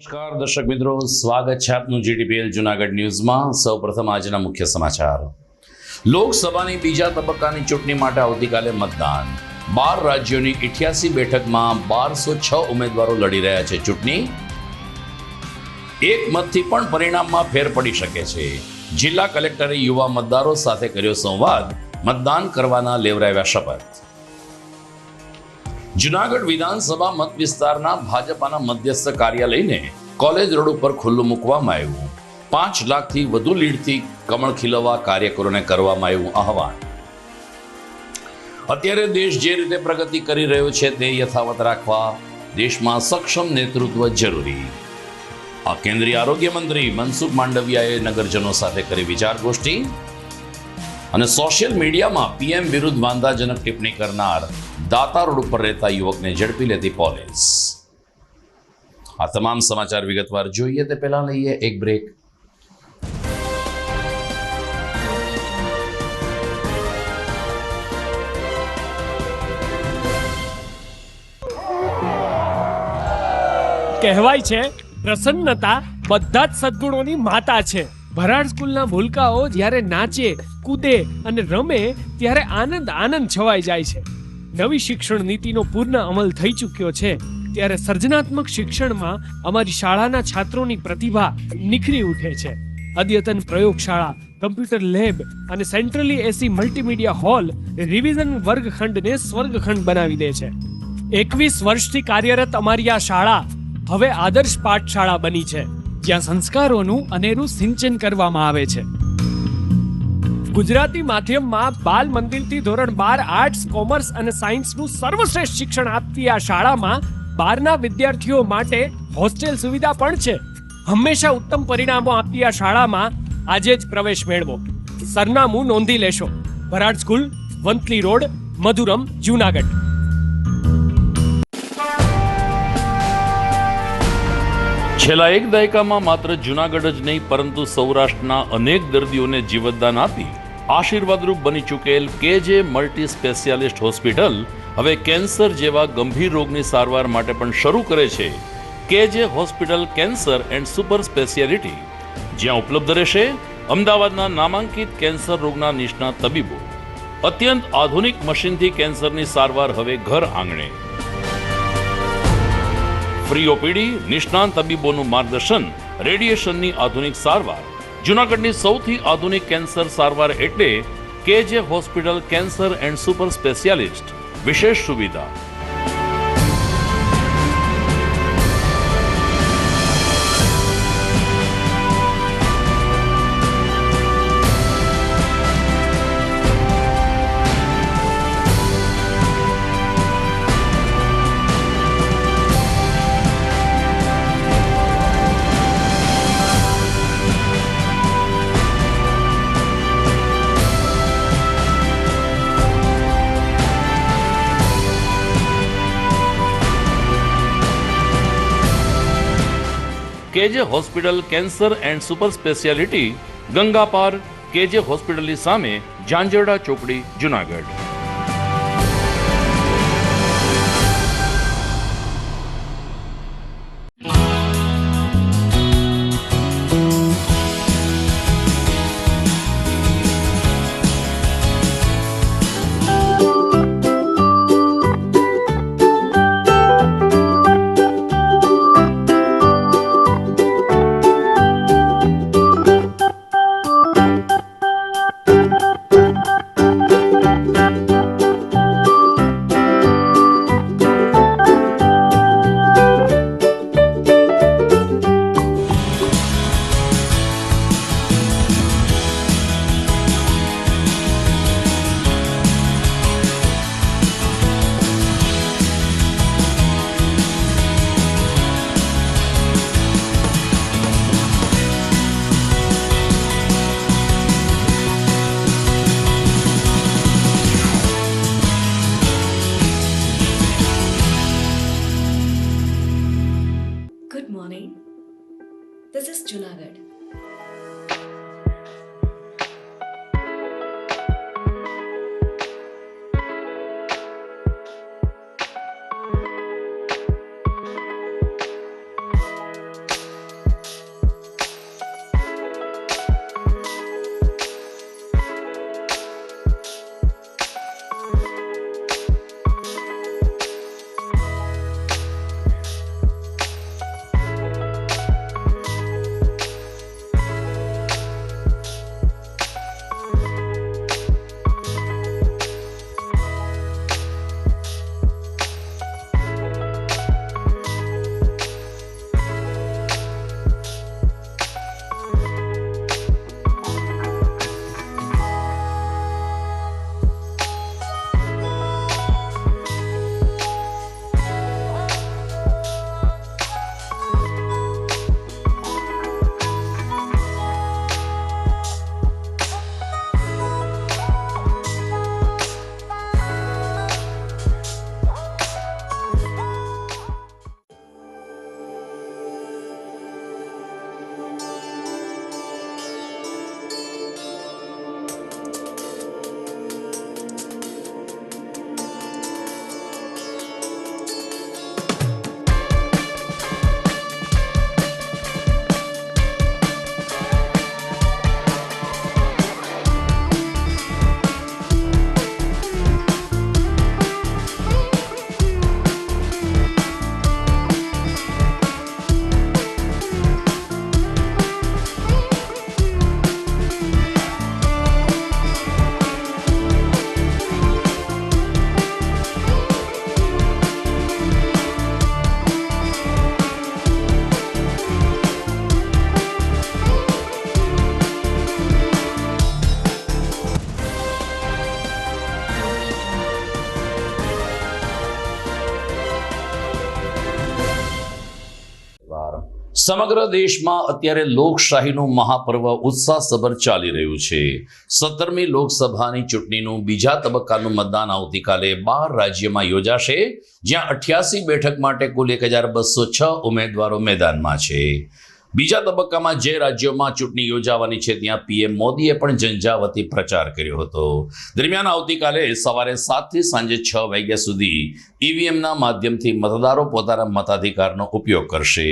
નમસ્કાર દર્શક મિત્રો, સ્વાગત છે આપનું જીટીપીએલ જૂનાગઢ ન્યૂઝમાં। સૌપ્રથમ આજના મુખ્ય સમાચાર। લોકસભાની બીજા તબક્કાની ચૂંટણી માટે આવતીકાલે મતદાન। 12 રાજ્યોની 88 બેઠકમાં 1206 ઉમેદવારો લડી રહ્યા છે ચૂંટણી। એક મતથી પણ પરિણામમાં ફેર પડી શકે છે। જિલ્લા કલેક્ટરે યુવા મતદારો સાથે કર્યો સંવાદ, મતદાન કરવાના લેવરાવ્યા શપથ। જૂનાગઢ વિધાનસભા મત વિસ્તારના ભાજપાના મધ્યસ્થ કાર્યાલયને કોલેજ રોડ ઉપર ખુલ્લું મૂકવામાં આવ્યું। 5 લાખથી વધુ લીડથી કમળ ખીલવવા કાર્યકરોને કરવામાં આવ્યું આહવાન। અત્યારે દેશ જે રીતે પ્રગતિ કરી રહ્યો છે તે યથાવત રાખવા દેશમાં સક્ષમ નેતૃત્વ જરૂરી। આ કેન્દ્રીય આરોગ્ય મંત્રી મનસુખ માંડવિયાએ નગરજનો સાથે કરી વિચાર ગોષ્ઠી। અને સોશિયલ મીડિયામાં પીએમ વિરુદ્ધ વાંધાજનક ટિપ્પણી કરનાર દાતા રોડ ઉપર રહેતા યુવકને ઝડપી લેતી પોલીસ। આ તમામ સમાચાર વિગતવાર જોઈએ તે પહેલા લઈએ એક બ્રેક। કહેવાય છે પ્રસન્નતા બધા જ સદ્ગુણોની માતા છે। ભરાડ સ્કૂલના ભૂલકાઓ જ્યારે નાચે, કૂદે અને રમે ત્યારે આનંદ આનંદ છવાઈ જાય છે। નવી શિક્ષણ નીતિનો પૂર્ણ અમલ થઈ ચૂક્યો છે ત્યારે સર્જનાત્મક શિક્ષણમાં અમારી શાળાના છાત્રોની પ્રતિભા નિખરી ઉઠે છે। અદ્યતન પ્રયોગશાળા, કમ્પ્યુટર લેબ અને સેન્ટ્રલી એસી મલ્ટીમીડિયા હોલ રિવિઝન વર્ગખંડને સ્વર્ગખંડ બનાવી દે છે। 21 વર્ષથી કાર્યરત અમારી આ શાળા હવે આદર્શ પાઠશાળા બની છે, જ્યાં સંસ્કારોનું અનેરું સિંચન કરવામાં આવે છે। ગુજરાતી માધ્યમમાં બાલ મંદિરથી ધોરણ 12 આર્ટ્સ, કોમર્સ અને સાયન્સનું સર્વશ્રેષ્ઠ શિક્ષણ આપતી આ શાળામાં 12ના વિદ્યાર્થીઓ માટે હોસ્ટેલ સુવિધા પણ છે। હંમેશા ઉત્તમ પરિણામો આપતી આ શાળામાં આજે જ પ્રવેશ મેળવો। સરનામું નોંધી લેશો। Bharad school, Vanthali road, Madhuram, Junagadh. છેલ્લા એક દાયકામાં માત્ર જૂનાગઢ જ નહીં પરંતુ સૌરાષ્ટ્રના અનેક દર્દીઓને જીવતદાન આપી આશીર્વાદરૂપ બની ચૂકેલ કેજે મલ્ટી સ્પેશિયાલિસ્ટ હોસ્પિટલ હવે કેન્સર જેવા ગંભીર રોગની સારવાર માટે પણ શરૂ કરે છે કેજે hospital cancer and super speciality, જ્યાં ઉપલબ્ધ રહેશે અમદાવાદના નામાંકિત કેન્સર રોગના નિષ્ણાત તબીબો। અત્યંત આધુનિક મશીનથી કેન્સરની સારવાર હવે ઘર આંગણે। ફ્રી ઓપીડી, નિષ્ણાંત તબીબોનું માર્ગદર્શન, રેડિયેશનની આધુનિક સારવાર। જૂનાગઢની સૌથી આધુનિક કેન્સર સારવાર એટલે કેજે hospital cancer and super specialist. વિશેષ સુવિધા કેજે hospital cancer and super speciality, Ganga પાર, કેજે હોસ્પિટલની સામે, ઝાંઝરડા ચોકડી, Junagadh. Good morning. This is Junagadh. સમગ્ર દેશમાં અત્યારે લોકશાહીનું મહાપર્વ ઉત્સાહસભર ચાલી રહ્યું છે. 17મી લોકસભાની ચૂંટણીનું બીજા તબક્કાનું મતદાન આવતીકાલે 12 રાજ્યમાં યોજાશે, જ્યાં 88 બેઠક માટે કુલ 1206 ઉમેદવારો મેદાનમાં છે. બીજા તબક્કામાં જે રાજ્યોમાં ચૂંટણી યોજાવાની છે ત્યાં પીએમ મોદીએ પણ ઝંઝાવતી પ્રચાર કર્યો હતો. દરમિયાન આવતીકાલે સવારે 7 થી સાંજે 6 વાગ્યા સુધી ઈવીએમના માધ્યમથી મતદારો પોતાના મતાધિકારનો ઉપયોગ કરશે.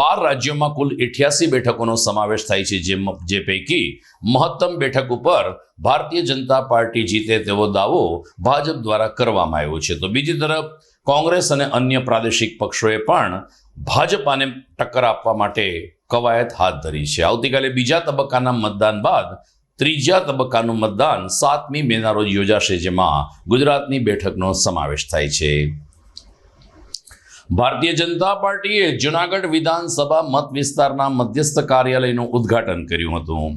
12 રાજ્યોમાં કુલ 88 બેઠકોનો સમાવેશ થાય છે, જે પૈકી મહત્તમ બેઠક ઉપર ભારતીય જનતા પાર્ટી જીતે તેવો દાવો ભાજપ દ્વારા કરવામાં આવ્યો છે. તો બીજી તરફ કોંગ્રેસ અને અન્ય પ્રાદેશિક પક્ષોએ પણ ભાજપાને ટક્કર આપવા માટે કવાયત હાથ ધરી છે. આવતીકાલે બીજા તબક્કાના મતદાન બાદ ત્રીજા તબક્કાનું મતદાન 7મી મેના રોજ યોજાશે, જેમાં ગુજરાતની બેઠકનો સમાવેશ થાય છે. ભારતીય જનતા પાર્ટીએ જૂનાગઢ વિધાનસભા મત વિસ્તારના મધ્યસ્થ કાર્યાલયનું ઉદ્ઘાટન કર્યું હતું.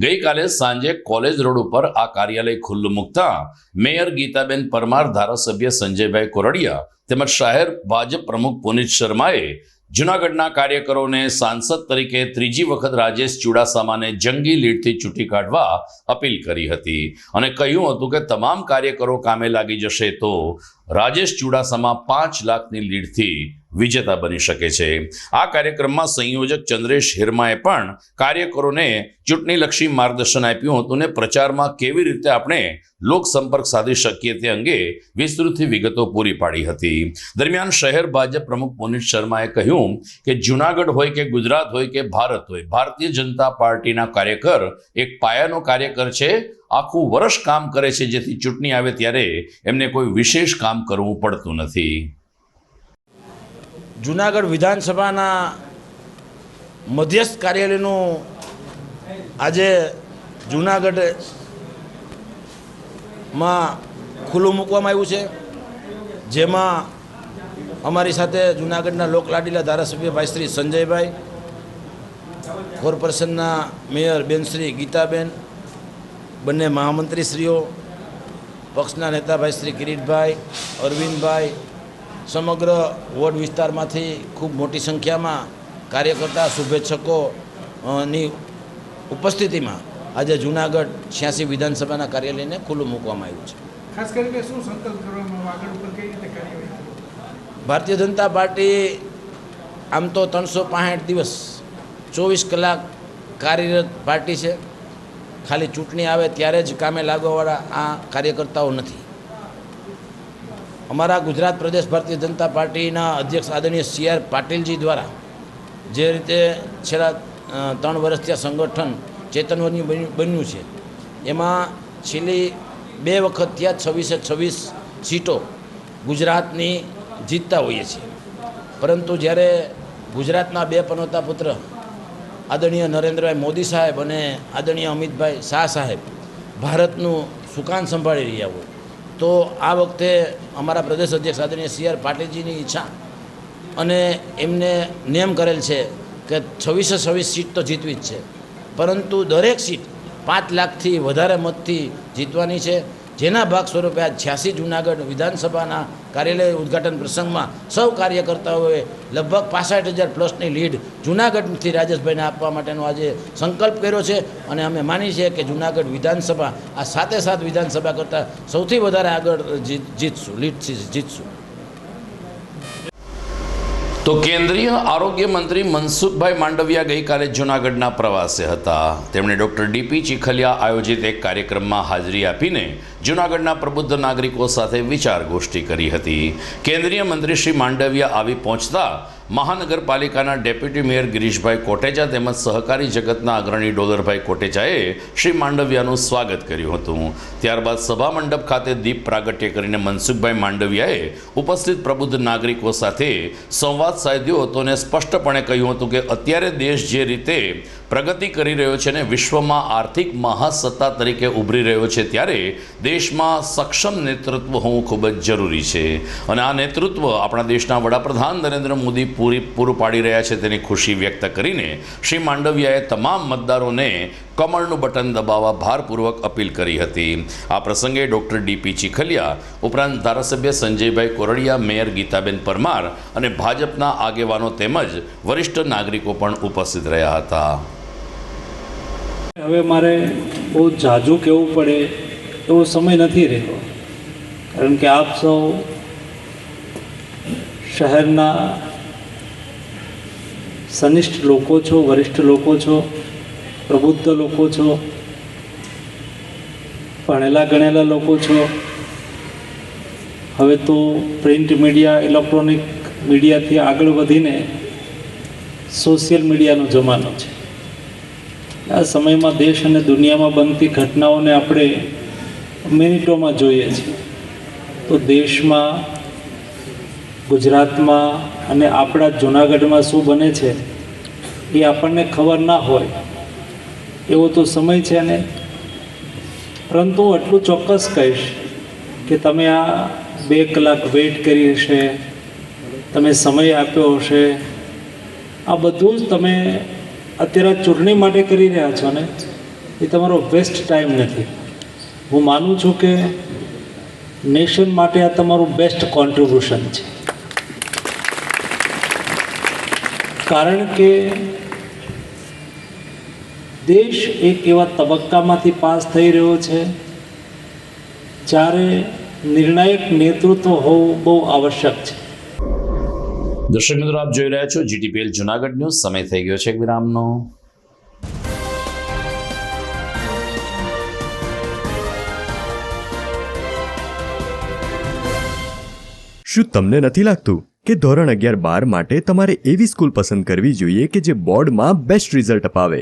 ગઈકાલે સાંજે કોલેજ રોડ ઉપર આ કાર્યાલય ખુલ્લું મૂકતા મેયર ગીતાબેન પરમાર, ધારાસભ્ય સંજયભાઈ કોરડિયા તેમજ શહેર ભાજપ પ્રમુખ પુનિત શર્માએ જૂનાગઢના કાર્યકરોને સાંસદ તરીકે ત્રીજી વખત રાજેશ ચુડાસમાને જંગી લીડથી ચૂંટી કાઢવા અપીલ કરી હતી અને કહ્યું હતું કે તમામ કાર્યકરો કામે લાગી જશે તો રાજેશ ચુડાસમા 5 લાખની લીડથી વિજેતા બની શકે છે. આ કાર્યક્રમમાં સંયોજક ચંદ્રેશ હિરમાએ પણ કાર્યકરોને ચૂંટણીલક્ષી માર્ગદર્શન આપ્યું હતું અને પ્રચારમાં કેવી રીતે આપણે લોક સંપર્ક સાધી શકીએ તે અંગે વિસ્તૃત વિગતો પૂરી પાડી હતી. દરમિયાન શહેર ભાજપ પ્રમુખ પુનિત શર્માએ કહ્યું કે જૂનાગઢ હોય કે ગુજરાત હોય કે ભારત હોય, ભારતીય જનતા પાર્ટીના કાર્યકર એક પાયાનો કાર્યકર છે. આખું વર્ષ કામ કરે છે, જેથી ચૂંટણી આવે ત્યારે એમને કોઈ વિશેષ કામ કરવું પડતું નથી. જૂનાગઢ વિધાનસભાના મધ્યસ્થ કાર્યાલયનું આજે જૂનાગઢમાં ખુલ્લું મૂકવામાં આવ્યું છે, જેમાં અમારી સાથે જૂનાગઢના લોકલાડીલા ધારાસભ્ય ભાઈ શ્રી સંજયભાઈ, કોર્પોરેશનના મેયર બેન શ્રી ગીતાબેન, બંને મહામંત્રીશ્રીઓ, પક્ષના નેતા ભાઈ શ્રી કિરીટભાઈ, અરવિંદભાઈ, સમગ્ર વોર્ડ વિસ્તારમાંથી ખૂબ મોટી સંખ્યામાં કાર્યકર્તા શુભેચ્છકોની ઉપસ્થિતિમાં આજે જૂનાગઢ 86 વિધાનસભાના કાર્યાલયને ખુલ્લું મૂકવામાં આવ્યું છે. ખાસ કરીને શું સંકલ્પ કરવામાં આગળ ઉપર કઈ રીતે કાર્યવાહી? ભારતીય જનતા પાર્ટી આમ તો 365 દિવસ 24 કલાક કાર્યરત પાર્ટી છે. ખાલી ચૂંટણી આવે ત્યારે જ કામે લાગવાવાળા આ કાર્યકર્તાઓ નથી. અમારા ગુજરાત પ્રદેશ ભારતીય જનતા પાર્ટીના અધ્યક્ષ આદરણીય CR પાટીલજી દ્વારા જે રીતે છેલ્લા 3 વર્ષથી આ સંગઠન ચેતનવન્ય બન્યું છે, એમાં છેલ્લી 2 વખત ત્યાં 26 સીટો ગુજરાતની જીતતા હોઈએ છીએ. પરંતુ જ્યારે ગુજરાતના 2 પનોતા પુત્ર આદરણીય નરેન્દ્રભાઈ મોદી સાહેબ અને આદરણીય અમિતભાઈ શાહ સાહેબ ભારતનું સુકાન સંભાળી રહ્યા હોય, તો આ વખતે અમારા પ્રદેશ અધ્યક્ષ આદરણીય CR પાટીલજીની ઈચ્છા અને એમને નિયમ કરેલ છે કે 26 સીટ તો જીતવી જ છે, પરંતુ દરેક સીટ 5 લાખથી વધારે મતથી જીતવાની છે. જેના ભાગ સ્વરૂપે આ 86 જૂનાગઢ વિધાનસભાના કાર્યાલય ઉદ્ઘાટન પ્રસંગમાં સૌ કાર્યકર્તાઓએ લગભગ 65,000 પ્લસની લીડ જૂનાગઢથી રાજેશભાઈને આપવા માટેનો આજે સંકલ્પ કર્યો છે અને અમે માની છીએ કે જૂનાગઢ વિધાનસભા આ 7 વિધાનસભા કરતાં સૌથી વધારે આગળ જીતશું, લીડથી જીતશું. તો કેન્દ્રીય આરોગ્ય મંત્રી મનસુખભાઈ માંડવિયા ગઈકાલે જૂનાગઢના પ્રવાસે હતા. તેમણે ડૉક્ટર DP ચીખલિયા આયોજિત એક કાર્યક્રમમાં હાજરી આપીને જૂનાગઢના પ્રબુદ્ધ નાગરિકો સાથે વિચાર ગોષ્ઠી કરી હતી. કેન્દ્રીય મંત્રી શ્રી માંડવિયા આવી પહોંચતા મહાનગરપાલિકાના ડેપ્યુટી મેયર ગિરીશભાઈ કોટેચા તેમજ સહકારી જગતના અગ્રણી ડોલરભાઈ કોટેચાએ શ્રી માંડવિયાનું સ્વાગત કર્યું હતું. ત્યારબાદ સભા મંડપ ખાતે દીપ પ્રાગટ્ય કરીને મનસુખભાઈ માંડવિયાએ ઉપસ્થિત પ્રબુદ્ધ નાગરિકો સાથે સંવાદ સાધ્યો હતો અને સ્પષ્ટપણે કહ્યું હતું કે અત્યારે દેશ જે રીતે પ્રગતિ કરી રહ્યો છે અને વિશ્વમાં આર્થિક મહાસત્તા તરીકે ઉભરી રહ્યો છે, ત્યારે દેશમાં સક્ષમ નેતૃત્વ હોવું ખૂબ જ જરૂરી છે અને આ નેતૃત્વ આપણા દેશના વડાપ્રધાન નરેન્દ્ર મોદી પૂરું પાડી રહ્યા છે તેની ખુશી વ્યક્ત કરીને શ્રી માંડવિયાએ તમામ મતદારોને કમળનું બટન દબાવવા ભારપૂર્વક અપીલ કરી હતી. આ પ્રસંગે ડૉક્ટર ડીપી ચીખલિયા ઉપરાંત ધારાસભ્ય સંજયભાઈ કોરડિયા, મેયર ગીતાબેન પરમાર અને ભાજપના આગેવાનો તેમજ વરિષ્ઠ નાગરિકો પણ ઉપસ્થિત રહ્યા હતા. હવે મારે બહુ ઝાઝું કહેવું પડે એવો સમય નથી રહ્યો, કારણ કે આપ સૌ શહેરના સનિષ્ઠ લોકો છો, વરિષ્ઠ લોકો છો, પ્રબુદ્ધ લોકો છો, ભણેલા ગણેલા લોકો છો. હવે તો પ્રિન્ટ મીડિયા, ઇલેક્ટ્રોનિક મીડિયાથી આગળ વધીને સોશિયલ મીડિયાનો જમાનો છે. આ સમયમાં દેશ અને દુનિયામાં બનતી ઘટનાઓને આપણે મિનિટોમાં જોઈએ છીએ. તો દેશમાં, ગુજરાતમાં અને આપણા જૂનાગઢમાં શું બને છે એ આપણને ખબર ના હોય એવો તો સમય છે ને. પરંતુ હું એટલું ચોક્કસ કહીશ કે તમે આ 2 કલાક વેઇટ કરી હશે, તમે સમય આપ્યો હશે, આ બધું જ તમે અત્યારે ચૂંટણી માટે કરી રહ્યા છો ને, એ તમારો વેસ્ટ ટાઈમ નથી. હું માનું છું કે નેશન માટે આ તમારું બેસ્ટ કોન્ટ્રીબ્યુશન છે. કારણ કે દેશ એક એવા તબક્કામાંથી પાસ થઈ રહ્યો છે જ્યારે નિર્ણાયક નેતૃત્વ હોવું બહુ આવશ્યક છે. દર્શક મિત્રો, આપ જોઈ રહ્યા છો GTPL જુનાગઢ ન્યૂઝ. સમય થઈ ગયો છે એક વિરામનો. શું તમને નથી લાગતું કે ધોરણ 11-12 માટે તમારે એવી સ્કૂલ પસંદ કરવી જોઈએ કે જે બોર્ડમાં બેસ્ટ રિઝલ્ટ અપાવે?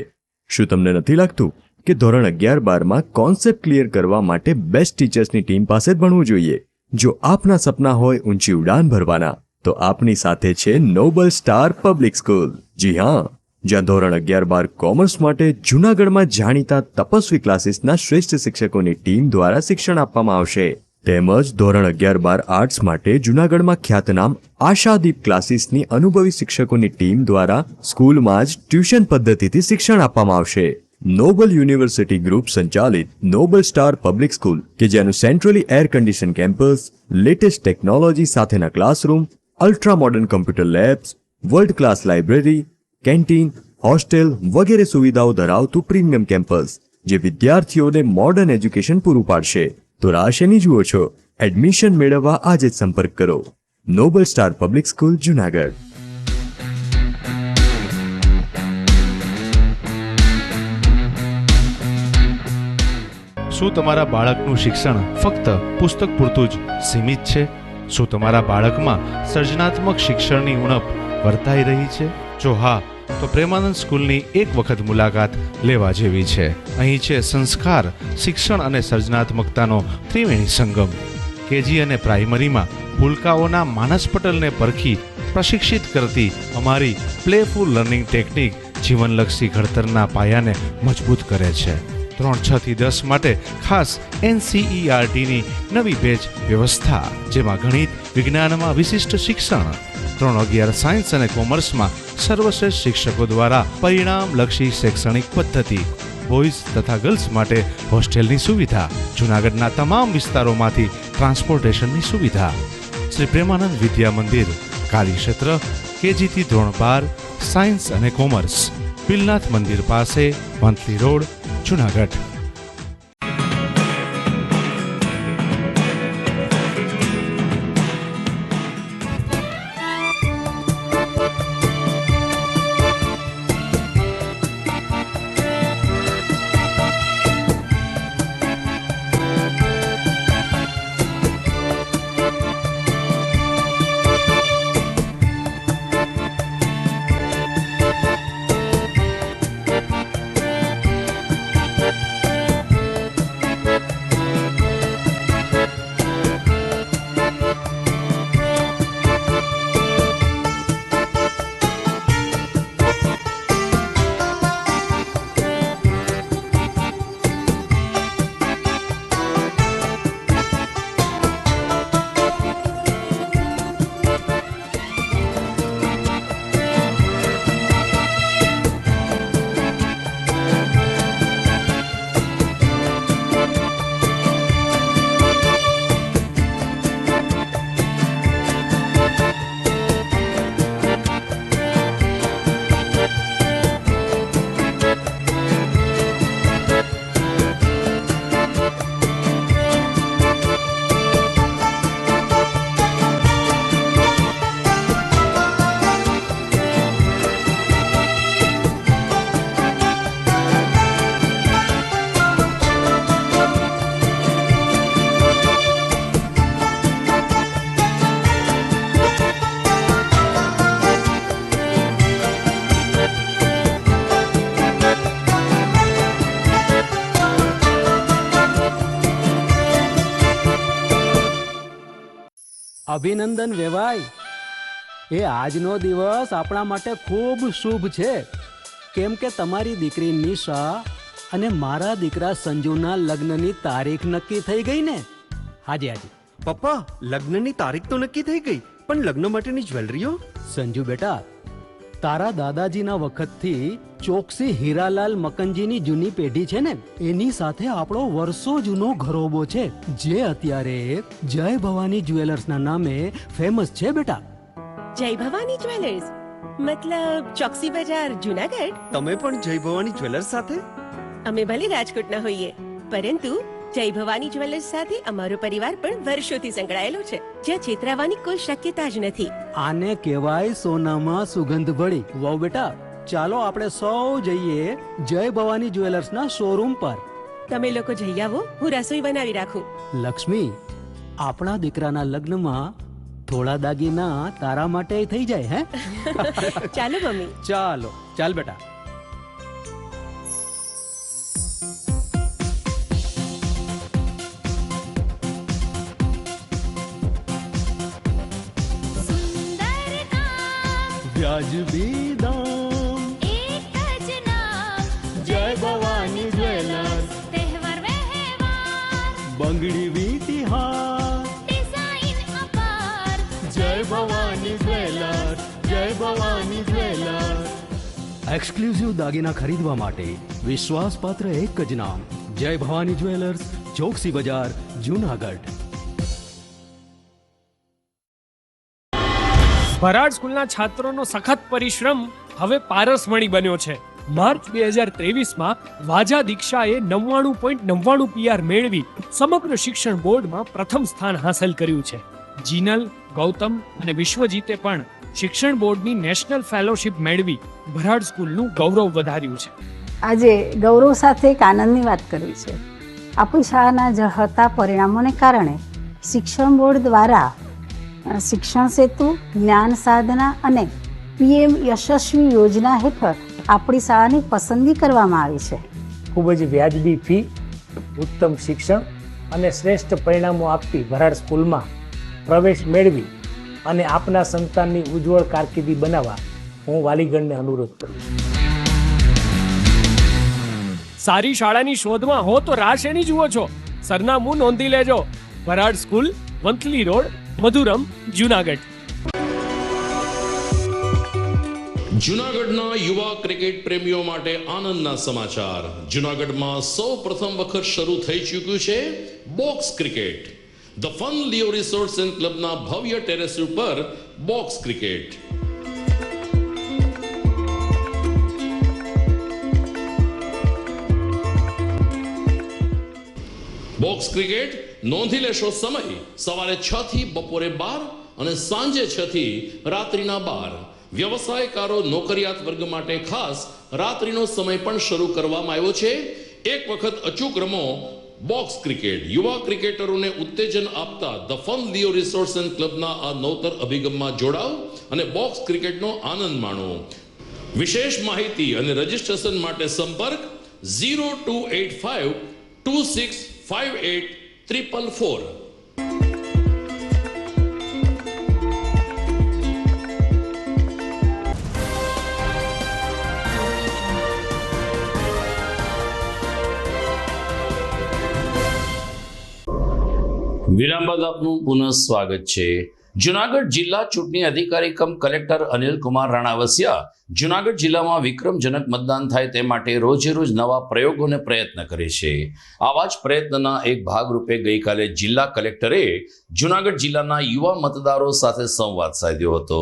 શું તમને નથી લાગતું કે ધોરણ 11-12માં કોન્સેપ્ટ ક્લિયર કરવા માટે બેસ્ટ ટીચર્સની ટીમ પાસે જ ભણવું જોઈએ? જો આપના સપના હોય ઊંચી ઉડાન ભરવાના, તો આપની સાથે છે નોબલ સ્ટાર પબ્લિક સ્કૂલ. જી હા, જ્યાં ધોરણ 11-12 કોમર્સ માટે જૂનાગઢમાં જાણીતા તપસ્વી ક્લાસીસના શ્રેષ્ઠ શિક્ષકોની ટીમ દ્વારા શિક્ષણ આપવામાં આવશે. તેમજ ધોરણ 11-12 આર્ટ્સ માટે જૂનાગઢમાં ખ્યાતનામ આશાદીપ ક્લાસીસની અનુભવી શિક્ષકોની ટીમ દ્વારા સ્કૂલમાં જ ટ્યુશન પદ્ધતિથી શિક્ષણ આપવામાં આવશે. નોબલ યુનિવર્સિટી ગ્રુપ સંચાલિત નોબલ સ્ટાર પબ્લિક સ્કૂલ કે જેનું centrally air condition campus, latest technology સાથેના classroom, ultra modern computer labs, world class library, canteen, hostel વગેરે સુવિધાઓ ધરાવતું પ્રીમિયમ કેમ્પસ જે વિદ્યાર્થીઓને મોડર્ન એજ્યુકેશન પૂરું પાડશે. તો રાહ શેની જુઓ છો? એડમિશન મેળવવા આજે જ સંપર્ક કરો. Noble star public school, Junagadh. શું તમારા બાળકનું શિક્ષણ ફક્ત પુસ્તક પૂરતું જ સીમિત છે? શું તમારા બાળકમાં સર્જનાત્મક શિક્ષણની ઉણપ વર્તાઈ રહી છે? જો હા, તો પ્રેમાનંદ સ્કૂલની એક વખત મુલાકાત લેવા જેવી છે. અહીં છે સંસ્કાર, શિક્ષણ અને સર્જનાત્મકતાનો ત્રિવેણી સંગમ. કેજી અને પ્રાઇમરીમાં ભૂલકાઓના માનસ પટલને પરખી પ્રશિક્ષિત કરતી અમારી પ્લેફુલ લર્નિંગ ટેકનિક જીવનલક્ષી ઘડતરના પાયાને મજબૂત કરે છે. 3-6 થી 10 માટે ખાસ NCERTની નવી બેચ વ્યવસ્થા, જેમાં ગણિત, વિજ્ઞાનમાં વિશિષ્ટ શિક્ષણ, 3-11 સાયન્સ અને કોમર્સમાં સર્વશ્રેષ્ઠ શિક્ષકો દ્વારા પરિણામલક્ષી શૈક્ષણિક પદ્ધતિ, બોયઝ તથા ગર્લ્સ માટે હોસ્ટેલની સુવિધા, જૂનાગઢના તમામ વિસ્તારોમાંથી ટ્રાન્સપોર્ટેશનની સુવિધા. શ્રી પ્રેમાનંદ વિદ્યા મંદિર, કાર્યક્ષેત્ર KG થી ધોરણ 12 સાયન્સ અને કોમર્સ, પિલનાથ મંદિર પાસે, મંથલી રોડ, જૂનાગઢ. અભિનંદન વેવાઈ. એ આજનો દિવસ આપણા માટે ખૂબ શુભ છે, કેમ કે તમારી દીકરી નિશા અને મારા દીકરા સંજુના લગ્નની તારીખ નક્કી થઈ ગઈ ને. હાજી હાજી. પપ્પા, લગ્નની તારીખ તો નક્કી થઈ ગઈ, પણ લગ્ન માટેની જ્વેલરીઓ? સંજુ બેટા, તારા દાદાજીના વખતથી ચોકસી હીરાલાલ મકનજીની જૂની પેઢી છે ને, એની સાથે આપણો વર્ષો જૂનો ઘરોબો છે, જે અત્યારે જય ભવાની જ્વેલર્સના નામે ફેમસ છે બેટા. જય ભવાની જ્વેલર્સ મતલબ ચોકસી બજાર જુનાગઢ? તમે પણ જય ભવાની જ્વેલર્સ સાથે? અમે ભલે રાજકોટના હોઈએ, પરંતુ જય ભવાની જ્વેલર્સ સાથે અમારો પરિવાર પણ વર્ષોથી સંકળાયેલો છે, જ્યાં છેતરાવાની કોઈ શક્યતા જ નથી. આને કહેવાય સોનામાં સુગંધ ભળી. વહુ બેટા, ચાલો આપણે સૌ જઈએ જય ભવાની જ્વેલર્સના શોરૂમ પર. તમે લોકો જઈ આવો, હું રસોઈ બનાવી રાખું. લક્ષ્મી, આપણા દીકરાના લગ્નમાં થોડા દાગીના તારા માટે થઈ જાય. હે ચાલો મમ્મી. ચાલો ચાલ બેટા. વ્યાજબી દામ, એક જ નામ, જય ભવાની જ્વેલર્સ. તહેવાર વ્યવહાર, બંગડી વીટી હાર, ડિઝાઇન અપાર, જય ભવાની જ્વેલર્સ, જય ભવાની જ્વેલર્સ. એક્સક્લુઝિવ દાગીના ખરીદવા માટે વિશ્વાસપાત્ર એક જ નામ, જય ભવાની જ્વેલર્સ, ચોકસી બજાર, જુનાગઢ. ભરાડ સ્કૂલના છાત્રોનો સખત પરિશ્રમ હવે પારસમણી બન્યો છે. માર્ચ 2023માં વાજા દીક્ષાએ 99.99 PR મેળવી સમગ્ર શિક્ષણ બોર્ડમાં પ્રથમ સ્થાન હાંસલ કર્યું છે. જીનલ, ગૌતમ અને વિશ્વજીતે પણ શિક્ષણ બોર્ડની નેશનલ ફેલોશિપ મેળવી ભરાડ સ્કૂલનું ગૌરવ વધાર્યું છે. આજે ગૌરવ સાથે એક આનંદની વાત કરવી છે. આપણી શાળાના ઝળહળતા પરિણામોને કારણે શિક્ષણ બોર્ડ દ્વારા શિક્ષણ સેતુ, જ્ઞાન સાધના અને PM યશસ્વી યોજના હેઠળ આપણી શાળાની પસંદગી કરવામાં આવી છે. ખૂબ જ વ્યાજબી ફી, ઉત્તમ શિક્ષણ અને શ્રેષ્ઠ પરિણામો આપતી ભરાડ સ્કૂલમાં પ્રવેશ મેળવી અને આપના સંતાનની ઉજ્જવળ કારકિર્દી બનાવવા હું વાલીગણને અનુરોધ કરું છું. સારી શાળાની શોધમાં હો તો રાહ શેની જુઓ છો? સરનામું નોંધી લેજો. Bharad school, Vanthali road, Madhuram, Junagadh. જુનાગઢના યુવા ક્રિકેટ પ્રેમીઓ માટે આનંદના સમાચાર. જુનાગઢમાં સૌ પ્રથમ વખત શરૂ થઈ ચૂક્યું છે box cricket. The fun Leo resorts and ક્લબના ભવ્ય ટેરેસ ઉપર બોક્સ ક્રિકેટ. બોક્સ ક્રિકેટ નોંધી લેશો સમય સવારે 6 થી બપોરે 12 અને સાંજે 6 થી રાત્રિના 12. વ્યવસાયકારો, નોકરિયાત વર્ગ માટે ખાસ રાત્રિનો સમય પણ શરૂ કરવામાં આવ્યો છે. એક વખત અચૂક રમો બોક્સ ક્રિકેટ. યુવા ક્રિકેટરોને ઉત્તેજન આપતા the fun Leo resorts and ક્લબના આ નવતર અભિગમમાં જોડાઓ અને બોક્સ ક્રિકેટનો આનંદ માણો. વિશેષ માહિતી અને રજીસ્ટ્રેશન માટે સંપર્ક 0285 2658 444. વિરામ બાદ આપનું પુનઃ સ્વાગત છે. જુનાગઢ જિલ્લા ચૂંટણી અધિકારી કમ કલેક્ટર અનિલ કુમાર રાણાવસિયા જુનાગઢ જિલ્લામાં વિક્રમજનક મતદાન થાય તે માટે રોજે રોજ નવા પ્રયોગોને પ્રયત્ન કરે છે. આવા જ પ્રયત્નના એક ભાગરૂપે ગઈકાલે જિલ્લા કલેક્ટરે જુનાગઢ જિલ્લાના યુવા મતદારો સાથે સંવાદ સાધ્યો હતો.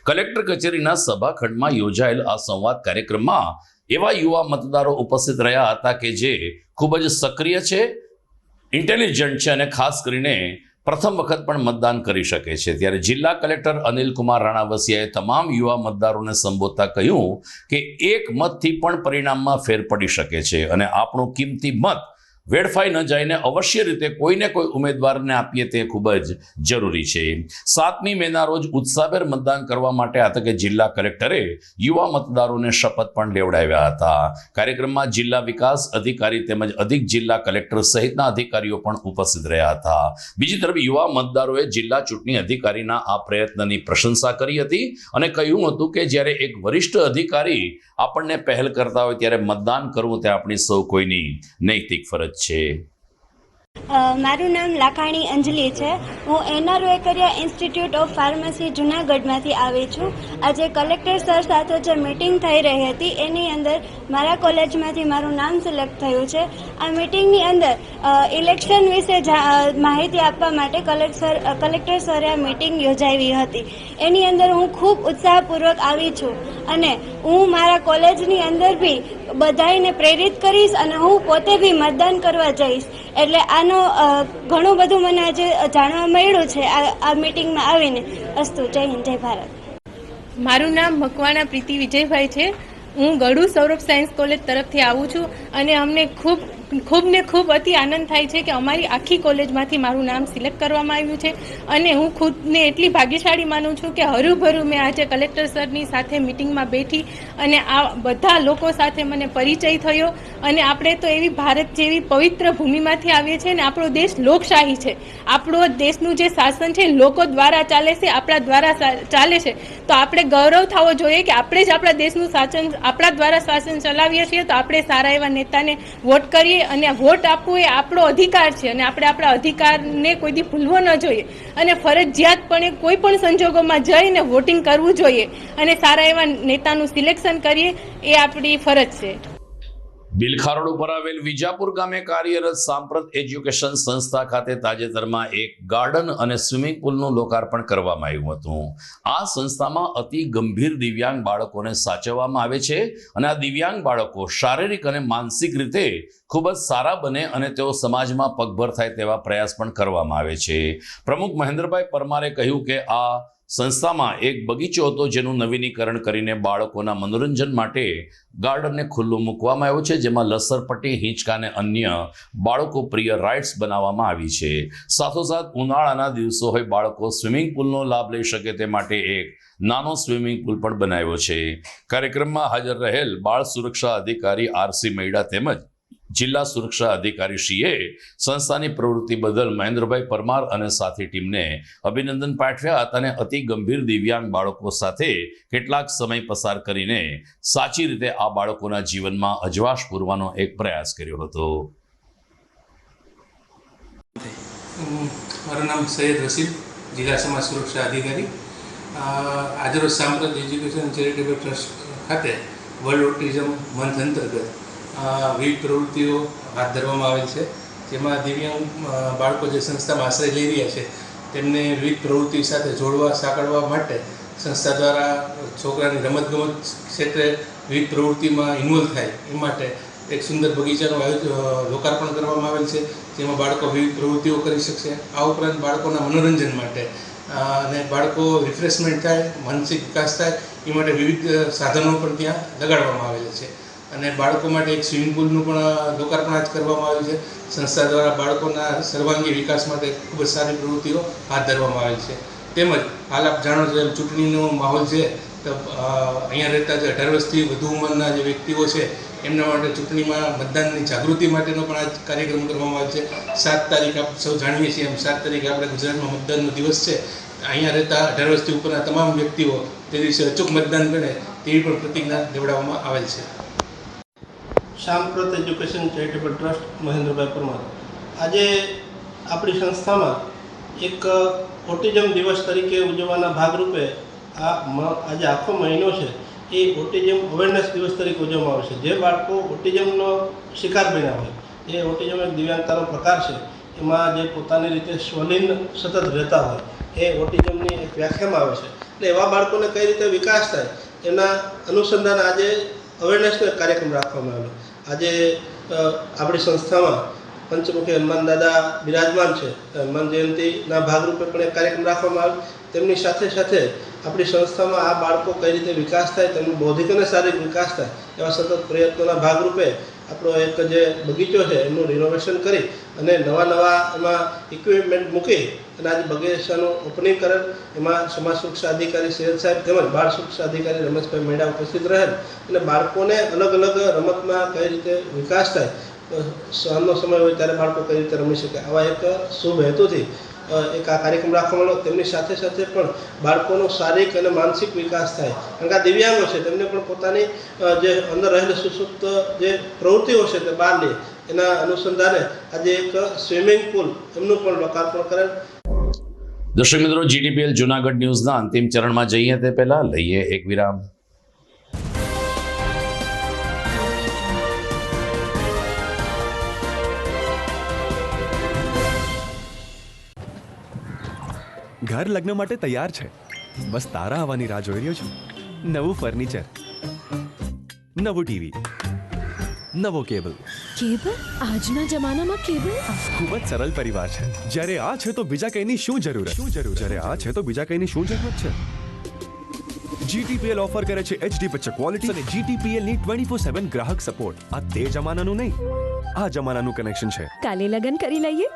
કલેક્ટર કચેરીના સભાખંડમાં યોજાયેલ આ સંવાદ કાર્યક્રમમાં એવા યુવા મતદારો ઉપસ્થિત રહ્યા હતા કે જે ખૂબ જ સક્રિય છે, ઇન્ટેલિજન્ટ છે અને ખાસ કરીને પ્રથમ વખત પણ મતદાન કરી શકે છે. ત્યારે જિલ્લા કલેક્ટર અનિલ કુમાર રાણાવસિયાએ તમામ યુવા મતદારોને સંબોધતા કહ્યું કે એક મતથી પણ પરિણામમાં ફેર પડી શકે છે અને આપણો કિંમતી મત વેડફાઈ ન જાયને અવશ્ય રીતે કોઈને કોઈ ઉમેદવારને આપીએ તે ખૂબ જ જરૂરી છે. 7મી મેના રોજ ઉત્સાહભેર મતદાન કરવા માટે આ તકે જિલ્લા કલેક્ટરે યુવા મતદારોને શપથ પણ લેવડાવ્યા હતા. કાર્યક્રમમાં જિલ્લા વિકાસ અધિકારી તેમજ અધિક જિલ્લા કલેક્ટર સહિતના અધિકારીઓ પણ ઉપસ્થિત રહ્યા હતા. બીજી તરફ યુવા મતદારોએ જિલ્લા ચૂંટણી અધિકારીના આ પ્રયત્નની પ્રશંસા કરી હતી અને કહ્યું હતું કે જ્યારે એક વરિષ્ઠ અધિકારી આપણને પહેલ કરતા હોય ત્યારે મતદાન કરવું તે આપણી સૌ કોઈની નૈતિક ફરજ છે. મારું નામ લાખાણી અંજલિ છે. હું NR Vekariya institute of pharmacy જુનાગઢમાંથી આવી છું. આજે કલેક્ટર સર સાથે જે મિટિંગ થઈ રહી હતી એની અંદર મારા કોલેજમાંથી મારું નામ સિલેક્ટ થયું છે. આ મિટિંગની અંદર ઇલેક્શન વિશે માહિતી આપવા માટે કલેક્ટર સરે આ મિટિંગ યોજાવી હતી. એની અંદર હું ખૂબ ઉત્સાહપૂર્વક આવી છું અને હું મારા કોલેજની અંદર બી બધાને પ્રેરિત કરીશ અને હું પોતે બી મતદાન કરવા જઈશ. એટલે આનો ઘણું બધું મને આજે જાણવા મળ્યું છે આ મિટિંગમાં આવીને. અસ્તુ. જય હિન્દ, જય ભારત. મારું નામ મકવાણા પ્રીતિ વિજયભાઈ છે. હું ગળુ સૌરભ સાયન્સ કોલેજ તરફથી આવું છું અને અમને ખૂબ અતિ આનંદ થાય છે કે અમારી આખી કોલેજમાંથી મારું નામ સિલેક્ટ કરવામાં આવ્યું છે અને હું ખુદને એટલી ભાગ્યશાળી માનું છું કે હરુભરું મેં આજે કલેક્ટર સરની સાથે મિટિંગમાં બેઠી અને આ બધા લોકો સાથે મને પરિચય થયો. અને આપણે તો એવી ભારત જેવી પવિત્ર ભૂમિમાંથી આવીએ છીએ ને આપણો દેશ લોકશાહી છે. આપણો દેશનું જે શાસન છે લોકો દ્વારા ચાલે છે, આપણા દ્વારા ચાલે છે. તો આપણે ગૌરવ થવો જોઈએ કે આપણે જ આપણા દેશનું શાસન આપણા દ્વારા શાસન ચલાવીએ છીએ. તો આપણે સારા એવા નેતાને વોટ કરીએ અને વોટ આપવું એ આપણો અધિકાર છે અને આપણે આપણા અધિકારને કોઈ દી ભૂલવો ન જોઈએ અને ફરજિયાતપણે કોઈ પણ સંજોગોમાં જઈને વોટિંગ કરવું જોઈએ અને સારા એવા નેતાનું સિલેક્શન કરીએ એ આપણી ફરજ છે. બિલખારોડ ઉપર આવેલ વિજાપુર ગામે કાર્યરત સાંપ્રત એજ્યુકેશન સંસ્થા ખાતે તાજેતરમાં એક ગાર્ડન અને સ્વિમિંગ પુલનું લોકાર્પણ કરવામાં આવ્યું હતું. આ સંસ્થામાં અતિ ગંભીર દિવ્યાંગ બાળકોને સાચવવામાં આવે છે અને આ દિવ્યાંગ બાળકો શારીરિક અને માનસિક રીતે ખૂબ જ સારા બને અને તેઓ સમાજમાં પગભર થાય તેવા પ્રયાસ પણ કરવામાં આવે છે. પ્રમુખ મહેન્દ્રભાઈ પરમારે કહ્યું કે આ સંસ્થામાં એક બગીચો હતો જેનું નવીનીકરણ કરીને બાળકોના મનોરંજન માટે ગાર્ડનને ખુલ્લું મૂકવામાં આવ્યું છે, જેમાં લસરપટ્ટી, હિંચકા અને અન્ય બાળકો પ્રિય રાઇડ્સ બનાવવામાં આવી છે. સાથોસાથ ઉનાળાના દિવસો હોય બાળકો સ્વિમિંગ પુલનો લાભ લઈ શકે તે માટે એક નાનો સ્વિમિંગ પુલ પણ બનાવ્યો છે. કાર્યક્રમમાં હાજર રહેલ બાળ સુરક્ષા અધિકારી આરસી મૈડા તેમજ જિલ્લા સુરક્ષા અધિકારીશ્રીએ સંસ્થાની પ્રવૃત્તિ બદલ મહેન્દ્રભાઈ પરમાર અને સાથી ટીમને અભિનંદન પાઠવ્યા હતા અને અતિ ગંભીર દિવ્યાંગ બાળકો સાથે કેટલાક સમય પસાર કરીને સાચી રીતે આ બાળકોના જીવનમાં અજવાશ પૂરવાનો એક પ્રયાસ કર્યો હતો. મારું નામ સૈયદ રસીદ, જિલ્લા સમાજ સુરક્ષા અધિકારી. આજરોજ સાંપ્રત એજ્યુકેશન ચેરિટેબલ ટ્રસ્ટ ખાતે વર્લ્ડ ઓટિઝમ મંથ અંતર્ગત વિવિધ પ્રવૃત્તિઓ હાથ ધરવામાં આવેલ છે. જેમાં દિવ્યાંગ બાળકો જે સંસ્થામાં આશ્રય લઈ રહ્યા છે તેમને વિવિધ પ્રવૃત્તિ સાથે જોડવા સાંકળવા માટે સંસ્થા દ્વારા છોકરાની રમતગમત ક્ષેત્રે વિવિધ પ્રવૃત્તિમાં ઇન્વોલ્વ થાય એ માટે એક સુંદર બગીચાનું લોકાર્પણ કરવામાં આવેલ છે, જેમાં બાળકો વિવિધ પ્રવૃત્તિઓ કરી શકશે. આ ઉપરાંત બાળકોના મનોરંજન માટે અને બાળકો રિફ્રેશમેન્ટ થાય, માનસિક વિકાસ થાય એ માટે વિવિધ સાધનો પણ ત્યાં લગાડવામાં આવેલા છે. અને બાળકો માટે એક સ્વિમિંગ પુલનું પણ લોકાર્પણ આજ કરવામાં આવ્યું છે. સંસ્થા દ્વારા બાળકોના સર્વાંગી વિકાસ માટે ખૂબ જ સારી પ્રવૃત્તિઓ હાથ ધરવામાં આવેલ છે. તેમજ હાલ આપ જાણો છો એમ ચૂંટણીનો માહોલ છે, તો અહીંયા રહેતા જે 18 વર્ષથી વધુ ઉંમરના જે વ્યક્તિઓ છે એમના માટે ચૂંટણીમાં મતદાનની જાગૃતિ માટેનો પણ આ કાર્યક્રમ કરવામાં આવે છે. 7 તારીખ આપ સૌ જાણીએ છીએ એમ 7 તારીખે આપણે ગુજરાતમાં મતદાનનો દિવસ છે. અહીંયા રહેતા 18 વર્ષથી ઉપરના તમામ વ્યક્તિઓ તે દિવસે અચૂક મતદાન કરે તેવી પણ પ્રતિજ્ઞા લેવડાવવામાં આવેલ છે. સાંપ્રત એજ્યુકેશન ચેરિટેબલ ટ્રસ્ટ, મહેન્દ્રભાઈ પરમાર. આજે આપણી સંસ્થામાં એક ઓટિઝમ દિવસ તરીકે ઉજવવાના ભાગરૂપે આજે આખો મહિનો છે એ ઓટિઝમ અવેરનેસ દિવસ તરીકે ઉજવવામાં આવે છે. જે બાળકો ઓટિઝમનો શિકાર બન્યા હોય, એ ઓટિઝમ એક દિવ્યાંગતાનો પ્રકાર છે, એમાં જે પોતાની રીતે સ્વલીન સતત રહેતા હોય એ ઓટિઝમની એક વ્યાખ્યામાં આવે છે. એટલે એવા બાળકોને કઈ રીતે વિકાસ થાય એના અનુસંધાન આજે અવેરનેસનો એક કાર્યક્રમ રાખવામાં આવેલો. આજે આપણી સંસ્થામાં પંચમુખી હનુમાન દાદા બિરાજમાન છે. હનુમાન જયંતિના ભાગરૂપે પણ એક કાર્યક્રમ રાખવામાં આવ્યો. તેમની સાથે સાથે આપણી સંસ્થામાં આ બાળકો કઈ રીતે વિકાસ થાય, તેમનો બૌદ્ધિક અને શારીરિક વિકાસ થાય એવા સતત પ્રયત્નોના ભાગરૂપે આપણો એક જે બગીચો છે એનું રિનોવેશન કરી અને નવા એમાં ઇક્વિપમેન્ટ મૂકી અને આજે બગીચાનું ઓપનિંગ કરેલ. એમાં સમાજ સુરક્ષા અધિકારી સૈયદ સાહેબ તેમજ બાળ સુરક્ષા અધિકારી રમેશભાઈ મેડા ઉપસ્થિત રહેલ અને બાળકોને અલગ અલગ રમતમાં કઈ રીતે વિકાસ થાય, સાંજનો સમય હોય ત્યારે બાળકો કઈ રીતે રમી શકે, આવા એક શુભ હેતુથી એક આ કાર્યક્રમ રાખવામાં આવ્યો. તેમની સાથે સાથે પણ બાળકોનો શારીરિક અને માનસિક વિકાસ થાય, કારણ કે આ દિવ્યાંગો છે તેમને પણ પોતાની જે અંદર રહેલી સુસુપ્ત જે પ્રવૃત્તિઓ છે તે બહાર લે, એના અનુસંધાને આજે એક સ્વિમિંગ પુલ એમનું પણ લોકાર્પણ કરેલ. દર્શક મિત્રો, GTPL જૂનાગઢ ન્યૂઝના અંતિમ ચરણમાં જઈએ તે પહેલા લઈએ એક વિરામ. ઘર લગ્ન માટે તૈયાર છે, બસ તારા આવવાની રાહ જોઈ રહ્યો છું. નવું ફર્નિચર, નવું ટીવી, નવો કેબલ. આજના જમાનામાં કેબલ ખૂબ જ સરળ પરિવાર છે. જ્યારે આ છે તો બીજા કઈની શું જરૂરત? જ્યારે આ છે તો બીજા કઈની શું જરૂરત છે? GTPL ઓફર કરે છે HD પિક્ચર ક્વોલિટી અને GTPL ની 24/7 ગ્રાહક સપોર્ટ. આ તે જમાનાનું નહીં, આ જમાનાનું કનેક્શન છે. કાલે લગન કરી લઈએ.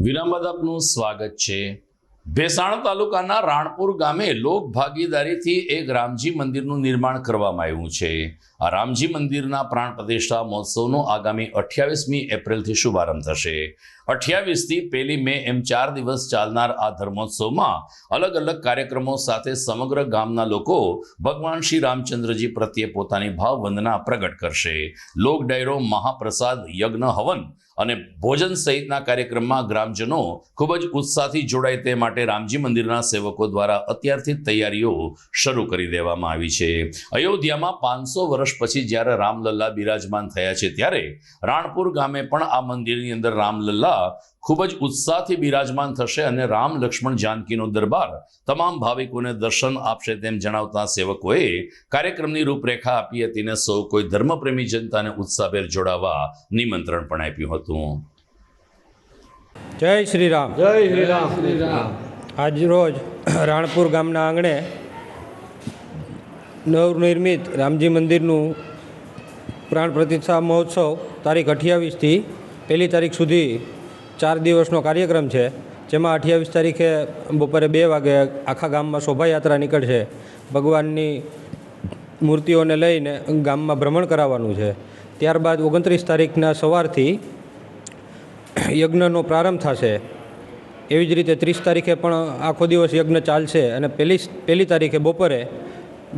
વિરામ બાદ આપનું સ્વાગત છે. ભેસાણ તાલુકાના રાણપુર ગામે લોક ભાગીદારીથી એક રામજી મંદિરનું નિર્માણ કરવામાં આવ્યું છે. આ રામજી મંદિરના પ્રાણ પ્રતિષ્ઠા મહોત્સવનો આગામી 28મી એપ્રિલથી શુભારંભ થશે. 28થી 1 મે એમ 4 દિવસ ચાલનાર આ ધર્મોત્સવમાં અલગ અલગ કાર્યક્રમો સાથે સમગ્ર ગામના લોકો ભગવાન શ્રી રામચંદ્રજી પ્રત્યે પોતાની ભાવવંદના પ્રગટ કરશે. લોક ડાયરો, મહાપ્રસાદ, યજ્ઞ, હવન અને ભોજન સહિતના કાર્યક્રમમાં ગ્રામજનો ખૂબ જ ઉત્સાહથી જોડાય તે માટે રામજી મંદિરના સેવકો દ્વારા અત્યારથી તૈયારીઓ શરૂ કરી દેવામાં આવી છે. અયોધ્યામાં 500 વર્ષ પછી જ્યારે રામલલ્લા બિરાજમાન થયા છે ત્યારે રાણપુર ગામે પણ આ મંદિરની અંદર રામલલ્લા ખૂબ જ ઉત્સાહથી બિરાજમાન થશે અને રામ લક્ષ્મણ જાનકીનો દરબાર તમામ ભાવિકોને દર્શન આપશે તેમ જણાવતા સેવકોએ કાર્યક્રમની રૂપરેખા આપી હતી અને સૌ કોઈ ધર્મપ્રેમી જનતાને ઉત્સાહભેર જોડાવા નિમંત્રણ પણ આપ્યું હતું. જય શ્રી રામ. જય શ્રી રામ. શ્રી રામ. આજ રોજ રાણપુર ગામના આંગણે નવનિર્મિત રામજી મંદિરનું પ્રાણ પ્રતિષ્ઠા મહોત્સવ તારીખ 28થી 1 તારીખ સુધી 4 દિવસનો કાર્યક્રમ છે, જેમાં 28 તારીખે બપોરે 2 વાગે આખા ગામમાં શોભાયાત્રા નીકળશે. ભગવાનની મૂર્તિઓને લઈને ગામમાં ભ્રમણ કરાવવાનું છે. ત્યારબાદ 29 તારીખના સવારથી યજ્ઞનો પ્રારંભ થશે. એવી જ રીતે 30 તારીખે પણ આખો દિવસ યજ્ઞ ચાલશે અને પહેલી તારીખે બપોરે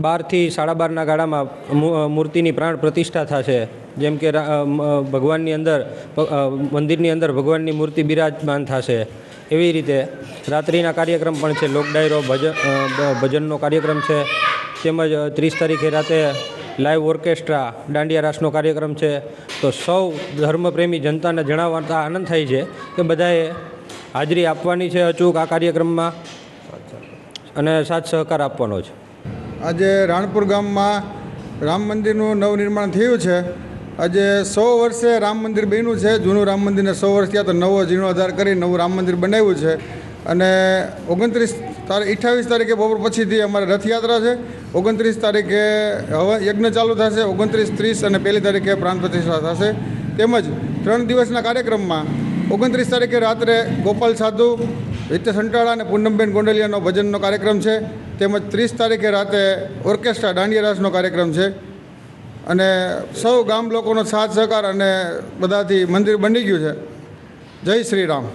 12 થી 12:30ના ગાળામાં મૂર્તિની પ્રાણ પ્રતિષ્ઠા થશે. જેમ કે ભગવાનની અંદર મંદિરની અંદર ભગવાનની મૂર્તિ બિરાજમાન થશે. એવી રીતે રાત્રિના કાર્યક્રમ પણ છે. લોક ડાયરો, ભજનનો કાર્યક્રમ છે. તેમજ 30 તારીખે રાતે લાઈવ ઓર્કેસ્ટ્રા, દાંડિયા રાસનો કાર્યક્રમ છે. તો સૌ ધર્મપ્રેમી જનતાને જણાવતા આનંદ થાય છે કે બધાએ હાજરી આપવાની છે અચૂક આ કાર્યક્રમમાં અને સાથ સહકાર આપવાનો છે. આજે રાણપુર ગામમાં રામ મંદિરનું નવનિર્માણ થયું છે. આજે 100 વર્ષે રામ મંદિર બન્યું છે. જૂનું રામ મંદિરને 100 વર્ષ થયા તો નવો જીર્ણોદ્ધાર કરી નવું રામ મંદિર બનાવ્યું છે. અને 28 તારીખે બપોર પછીથી અમારે રથયાત્રા છે. 29 તારીખે હવે યજ્ઞ ચાલુ થશે. 29, 30 અને 1 તારીખે પ્રાણ પ્રતિષ્ઠા થશે. તેમજ 3 દિવસના કાર્યક્રમમાં 29 તારીખે રાત્રે ગોપાલ સાધુ, હિતેશ અંટાળા અને પૂનમબેન ગોંડલિયાનો ભજનનો કાર્યક્રમ છે. તેમજ 30 તારીખે રાતે ઓર્કેસ્ટ્રા, દાંડિયા રાસનો કાર્યક્રમ છે. અને સૌ ગામ લોકોનો સાથ સહકાર અને બધાથી મંદિર બની ગયું છે. જય શ્રી રામ.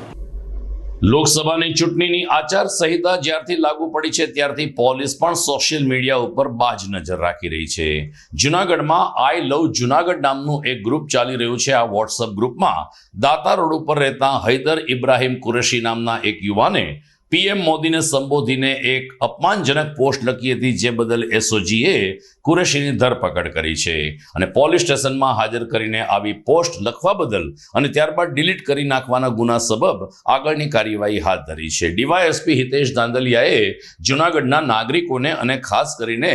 લોકસભાની ચૂંટણીની આચારસંહિતા જ્યારથી લાગુ પડી છે ત્યારથી પોલીસ પણ સોશિયલ મીડિયા ઉપર બાજ નજર રાખી રહી છે. જૂનાગઢમાં આઈ લવ જૂનાગઢ નામનું એક ગ્રુપ ચાલી રહ્યું છે. આ વોટ્સઅપ ગ્રુપમાં દાતા રોડ ઉપર રહેતા હૈદર ઇબ્રાહિમ કુરેશી નામના એક યુવાને પીએમ મોદીને સંબોધીને એક અપમાનજનક પોસ્ટ લખી હતી, જે બદલ એસઓજીએ કુરેશીની ધરપકડ કરી છે અને પોલીસ સ્ટેશનમાં હાજર કરીને આવી પોસ્ટ લખવા બદલ અને ત્યારબાદ ડિલીટ કરી નાખવાના ગુના સબબ આગળની કાર્યવાહી હાથ ધરી છે. ડીવાયએસપી હિતેશ ધાંધલિયાએ જૂનાગઢના નાગરિકોને અને ખાસ કરીને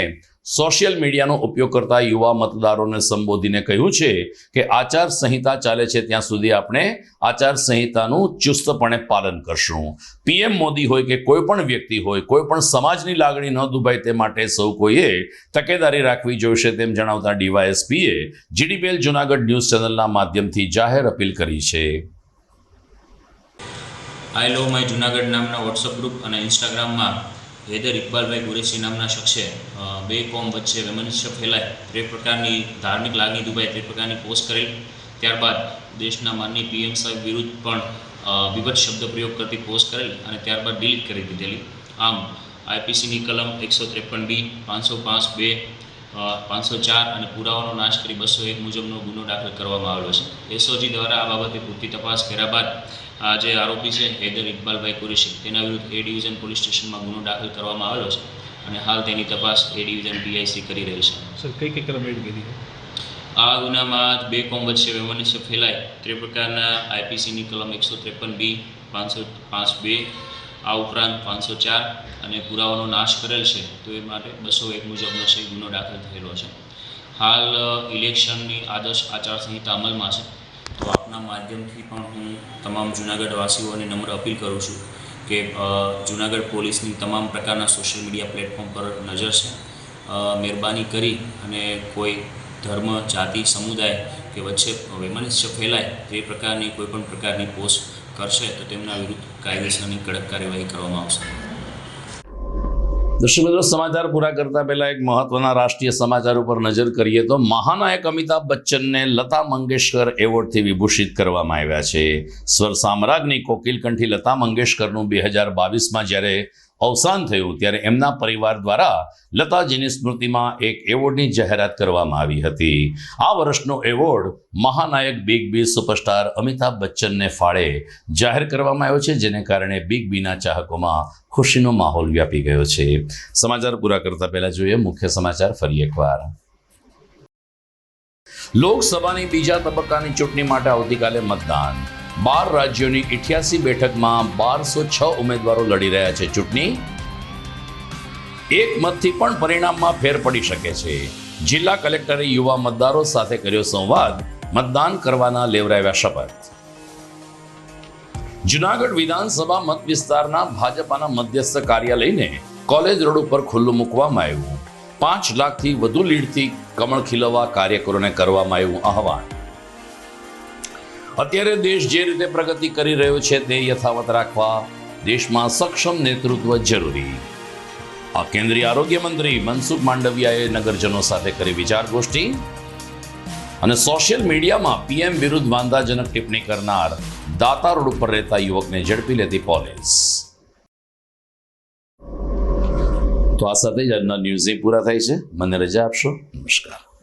સોશિયલ મીડિયાનો ઉપયોગ કરતા યુવા મતદારોને સંબોધીને કહ્યું છે કે આચાર સંહિતા ચાલે છે ત્યાં સુધી આપણે આચાર સંહિતાનું ચુસ્તપણે પાલન કરશું. પીએમ મોદી હોય કે કોઈ પણ વ્યક્તિ હોય, કોઈ પણ સમાજની લાગણી ન દુભાય તે માટે સૌ કોઈએ તકેદારી રાખવી જોઈશે તેમ જણાવતા ડીવાયએસપીએ જીડીપીએલ જૂનાગઢ ન્યૂઝ ચેનલના માધ્યમથી જાહેર અપીલ કરી છે. આઈ લવ માય જૂનાગઢ નામના વોટ્સઅપ ગ્રુપ અને ઇન્સ્ટાગ્રામમાં હૈદર ઇકબાલભાઈ કુરેશી નામના શખ્સે 2 કોમ વચ્ચે વૈમનસ્ય ફેલાય તે પ્રકારની ધાર્મિક લાગણી દુભાય તે પ્રકારની પોસ્ટ કરેલ. ત્યારબાદ દેશના માનનીય પીએમ સાહેબ વિરુદ્ધ પણ વિભત્સ શબ્દ પ્રયોગ કરતી પોસ્ટ કરેલ અને ત્યારબાદ ડિલીટ કરી દીધેલી. આમ આઈપીસીની કલમ 153B, 505(2), 504 અને પુરાવાનો નાશ કરી 201 મુજબનો ગુનો દાખલ કરવામાં આવેલો છે. એસઓજી દ્વારા આ બાબતે પૂરતી તપાસ કર્યા બાદ આ જે આરોપી છે હૈદર ઇકબાલભાઈ કુરેશી તેના વિરુદ્ધ એ ડિવિઝન પોલીસ સ્ટેશનમાં ગુનો દાખલ કરવામાં આવેલો છે અને હાલ તેની તપાસ એ ડિવિઝન પીઆઈસી કરી રહી છે. સર, કઈ કલમ એડ કરી? આ ગુનામાં 2 કોમ વચ્ચે વૈમનસ્ય ફેલાય તે પ્રકારના આઈપીસીની કલમ 153B, 505(2), આ ઉપરાંત 504 અને પુરાવાનો નાશ કરેલ છે તો એ માટે 201 મુજબનો છે ગુનો દાખલ થયેલો છે. હાલ ઇલેક્શનની આદર્શ આચારસંહિતા અમલમાં છે, તો આપના માધ્યમથી પણ હું તમામ જૂનાગઢવાસીઓને નમ્ર અપીલ કરું છું કે જૂનાગઢ પોલીસની તમામ પ્રકારના સોશિયલ મીડિયા પ્લેટફોર્મ પર નજર છે. મહેરબાની કરી અને કોઈ ધર્મ, જાતિ, સમુદાય કે વચ્ચે વૈમનસ્ય ફેલાય તે પ્રકારની કોઈ પણ પ્રકારની પોસ્ટ કરશે તો તેમના વિરુદ્ધ કાયદેસરની કડક કાર્યવાહી કરવામાં આવશે. દર્શક મિત્રો, સમાચાર પૂરા કરતા પહેલા એક મહત્વના રાષ્ટ્રીય સમાચાર ઉપર નજર કરીએ તો મહાનાયક અમિતાભ બચ્ચનને લતા મંગેશકર એવોર્ડથી વિભૂષિત કરવામાં આવ્યા છે. સ્વર સામ્રાજ્ઞી કોકિલકંઠી લતા મંગેશકરનું 2022માં જ્યારે અવસાન થયું ત્યારે એમના પરિવાર દ્વારા લતાજીની સ્મૃતિમાં એક એવોર્ડની જાહેરાત કરવામાં આવી હતી. આ વર્ષનો એવોર્ડ મહાનાયક બિગ બી સુપરસ્ટાર અમિતાભ બચ્ચનને ફાળે જાહેર કરવામાં આવ્યો છે, જેને કારણે બિગ બીના ચાહકોમાં ખુશીનો માહોલ વ્યાપી ગયો છે. સમાચાર પૂરા કરતા પહેલા જોઈએ મુખ્ય સમાચાર ફરી એકવાર. લોકસભાની બીજા તબક્કાની ચૂંટણી માટે આવતીકાલે મતદાન. 12 રાજ્યોની 88 બેઠકમાં 1206 ઉમેદવારો લડી રહ્યા છે ચૂંટણી. એક મતથી પણ પરિણામમાં ફેર પડી શકે છે. જિલ્લા કલેક્ટરે યુવા મતદારો સાથે કર્યો સંવાદ. મતદાન કરવાના લેવરાવ્યા શપથ. જુનાગઢ વિધાનસભા મત વિસ્તારના ભાજપાના મધ્યસ્થ કાર્યાલયને કોલેજ રોડ ઉપર ખુલ્લું મૂકવામાં આવ્યું. 5 લાખથી વધુ લીડથી કમળ ખીલવવા કાર્યકરોને કરવામાં આવ્યું આહવાન. અત્યારે દેશ જે રીતે પ્રગતિ કરી રહ્યો છે તે યથાવત રાખવા દેશમાં સક્ષમ નેતૃત્વ જરૂરી. આ કેન્દ્રીય આરોગ્ય મંત્રી મનસુખ માંડવિયાએ નગરજનો સાથે કરી વિચાર ગોષ્ઠી. અને સોશિયલ મીડિયામાં પીએમ વિરુદ્ધ વાંધાજનક ટિપ્પણી કરનાર દાતા રોડ ઉપર રહેતા યુવકને ઝડપી લેતી પોલીસ. તો આ સાથે જ આજના ન્યૂઝ પૂરા થાય છે. મને રજા આપશો. નમસ્કાર.